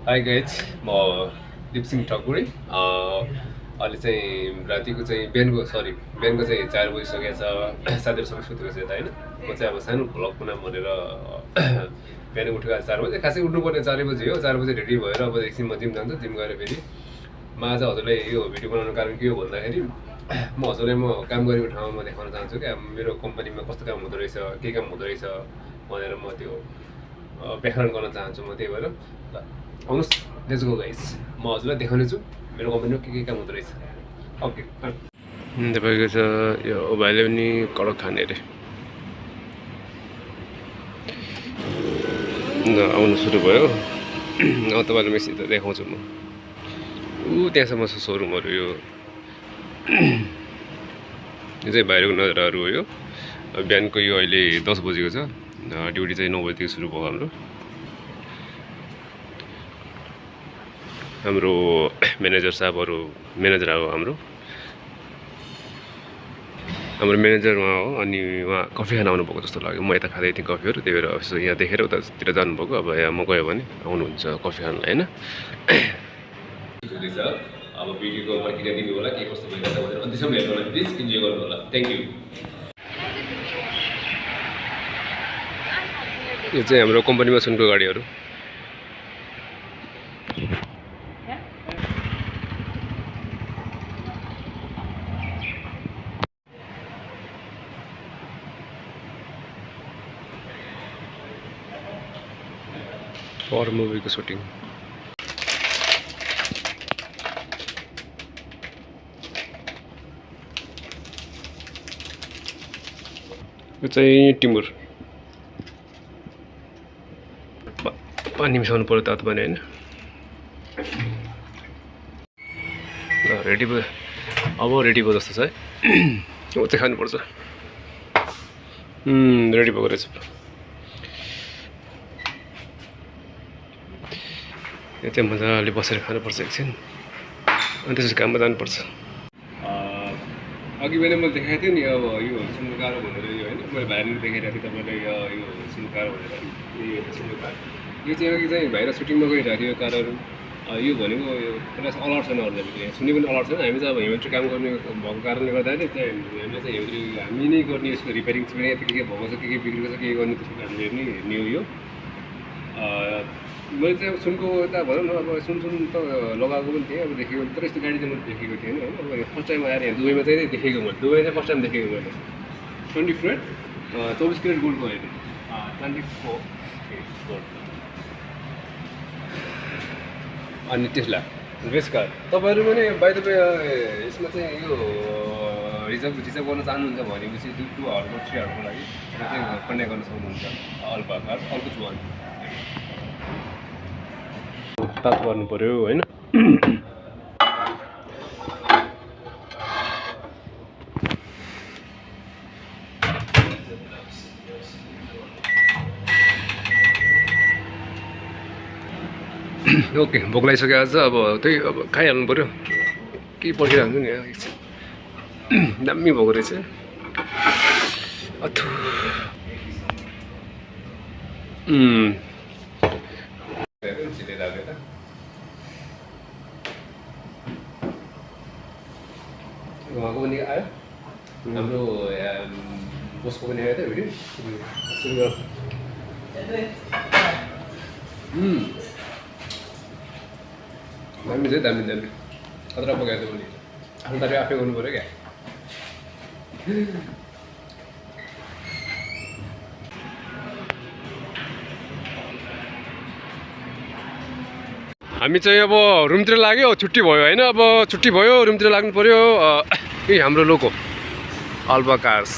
hi guys म दिपसिंह ठकुरी अहिले चाहिँ रातिको चाहिँ बिहानको चाहिँ 4 बजिसकेको छ साथीहरूसँग सुतेको छ यता होइन म चाहिँ अब सानो भ्लग बनाऊँ भनेर बिहान उठेको आज 4 बजे खासै उठ्नुपर्ने 4 बजी हो 4 बजे रेडी भएर अब एकछिन म जिम जान्छु जिम गएर फेरि म आज हजुरलाई यो भिडियो बनाउनु कारण के हो भन्दाखेरि म हजुरलाई म काम गरेको ठाउँमा म देखाउन चाहन्छु क्या मेरो कम्पनीमा कस्तो काम हुँदो रहेछ के काम हुँदो रहेछ भनेर म त्यो व्याख्यान गर्न चाहन्छु म त्यही भएर आउनुहोस् लेट्स गो गाइस म हजुरलाई देखाउने छु मेरो कम्पनीमा के काम हुँदो रहेछ ओके तपाईँको छ यो भाइले पनि कडक खाने अरे आउनु सुरु भयो तपाईँलाई मेसिन त देखाउँछु म त्यहाँसम्म छ सोरुमहरू यो चाहिँ बाहिरको नजाराहरू हो यो बिहानको यो अहिले 10 बजेको छ ड्युटी चाहिँ 9 बजीदेखि सुरु भयो हाम्रो म्यानेजर साहबहरू म्यानेजर हो हाम्रो म्यानेजर उहाँ हो अनि उहाँ कफी खान आउनुभएको जस्तो लाग्यो म यता खाँदै थिएँ कफीहरू त्यही भएर यसो यहाँ देखेर उतातिर जानुभएको अब यहाँ म गयो भने आउनुहुन्छ कफी खानलाई होइन अब भिडियोको प्रक्रिया दिनु होला के कस्तो भइरहेछ भनेर अन्तिसम्म हेर्नु होला प्लिज इन्जोय गर्नु होला थ्याङ्क यू यो चाहिँ हाम्रो कम्पनीमा सुनको गाडीहरू और मुभीको सुटिङ यो चाहिँ टिमुर पानी मिसाउनु पर्यो तातो पानी होइन रेडी भयो अब रेडी भयो जस्तो छ है अब चाहिँ खानुपर्छ रेडी भएको रहेछ यो चाहिँ मजाले बसेर खानुपर्छ एकछिन अनि त्यसपछि काममा जानुपर्छ अघि मैले मैले देखाएको थिएँ नि अब यो सुनको कारो भनेर यो होइन मैले भाइरल देखाइरहेको थिएँ तपाईँलाई यो सुनको कारो भनेर यो सुनको कारो यो चाहिँ अघि चाहिँ भाइर सुटिङमा गइरहेको थियो यो कारहरू यो भनेको यो त्यसलाई अलर्ट छैन अरूलाई सुने पनि अलर्ट छैन हामी चाहिँ अब हेमेट्री काम गर्ने भएको कारणले गर्दाखेरि चाहिँ हामीले चाहिँ हेमेट्री हामी नै गर्ने यसको रिपेयरिङ चाहिँ के भएको छ के बिग्रेको छ के गर्ने त्यसको कारणले नै न्यू यो मैले चाहिँ अब सुनको यता भनौँ न अब सुन त लगाएको पनि थिएँ अब देखेको तर यस्तो गाडी चाहिँ मैले देखेको थिएन होइन अब फर्स्ट टाइम आएर यहाँ दुबईमा चाहिँ देखेको मैले दुबई चाहिँ फर्स्ट टाइम देखेको मैले 24 क्यारेट गोल्डको होइन 24 गोल्ड अनि टेस्ला रेस कार तपाईँहरू पनि बाइ द वे यसमा चाहिँ यो रिजर्भ गर्न चाहनुहुन्छ भनेपछि 2 आवरको 3 आवरको लागि चाहिँ कन्ट्याक्ट गर्न सक्नुहुन्छ अल्पा कार अर्को छु तातो गर्नु पर्यो होइन ओके भोक लागिसक्यो आज अब त्यही अब खाइहाल्नु पऱ्यो के पर्खिरहन्छु नि एकछिन दामी भएको रहेछ अथु उहाँको पनि आयो हाम्रो बोसको पनि आयो त भिडियो सुरु गर दामी चाहिँ दामी खतरा पकाएको छ भने आफ्नो तारिफ आफै गर्नु पऱ्यो क्या हामी चाहिँ अब रुमतिर लाग्यो छुट्टी भयो होइन अब छुट्टी भयो रुमतिर लाग्नु पऱ्यो यही हाम्रो लोको अल्पा कार्स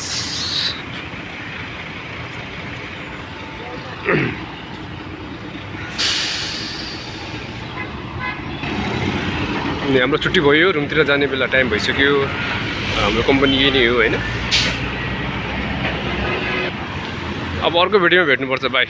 हाम्रो छुट्टी भयो रुमतिर जाने बेला टाइम भइसक्यो हाम्रो कम्पनी यही नै हो होइन अब अर्को भिडियोमा भेट्नुपर्छ बाई